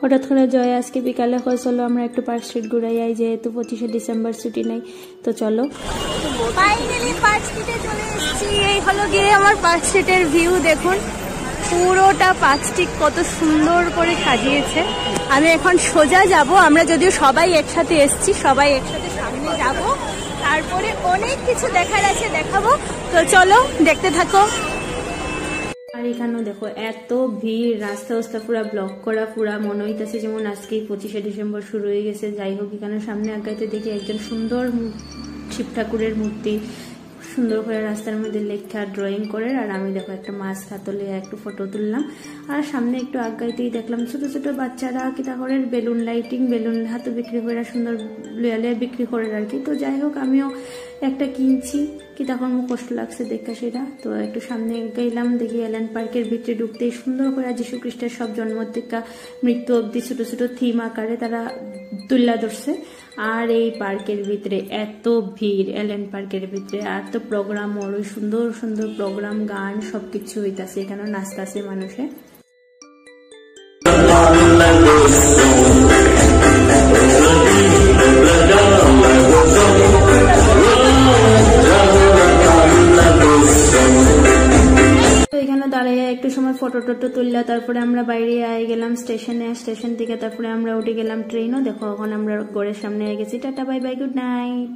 হঠাৎ করে জয় আজকে বিকালে কয় চলো আমরা একটু পার্ক স্ট্রিট ঘুরাই আই, যেহেতু 25শে ডিসেম্বর ছুটি নাই, তো চলো। ফাইনালি পার্ক স্ট্রিটে চলে এসেছি। এই হলো গিয়ে আমার পার্ক স্ট্রিটের ভিউ, দেখুন পুরোটা পার্ক স্ট্রিট কত সুন্দর করে সাজিয়েছে। আমি এখন সোজা যাব, আমরা যদিও সবাই একসাথে এসেছি, সবাই একসাথে সামনে যাব, তারপরে অনেক কিছু দেখার আছে, দেখাবো। তো চলো দেখতে থাকো। আর এখানেও দেখো এত ভিড়, রাস্তা রাস্তা পুরা ব্লক করা, পুরা মনে হইতেছে যেমন আজকেই 25শে ডিসেম্বর শুরু হয়ে গেছে। যাই হোক, এখানে সামনে আগাইতে দেখি একজন সুন্দর শিব ঠাকুরের মূর্তি সুন্দর করে রাস্তার মধ্যে লেখা ড্রয়িং করে, আর আমি দেখো একটা মাছ হাতলে একটু ফটো তুললাম। আর সামনে একটু আগাইতেই দেখলাম ছোট ছোট বাচ্চারা কিতা করে বেলুন লাইটিং, বেলুন হাতে বিক্রি করে সুন্দর লুয়ালে বিক্রি করে আর কি। তো যাই হোক, আমিও একটা কিনছি, কি তখন কষ্ট লাগছে দেখা সেটা। তো একটু সামনে গেলাম, দেখি এলেন পার্কের ভিতরে ঢুকতেই সুন্দর করে যীশু খ্রিস্টের সব জন্ম থেকে মৃত্যু অব্দি ছোট ছোট থিম আকারে তারা তুল্লা ধরছে। আর এই পার্কের ভিতরে এত ভিড়, এলেন পার্কের ভিতরে, আর তো প্রোগ্রাম ওর সুন্দর সুন্দর প্রোগ্রাম, গান সবকিছু হইতাছে, এখানে নাচতাছে মানুষে। এখানে দাঁড়িয়ে একটু সময় ফটো টটো তুললা, তারপরে আমরা বাইরে আয়ে গেলাম স্টেশনে। স্টেশন থেকে তারপরে আমরা উঠে গেলাম ট্রেনও। দেখো এখন আমরা ঘরের সামনে গেছি। Tata bye bye, good night.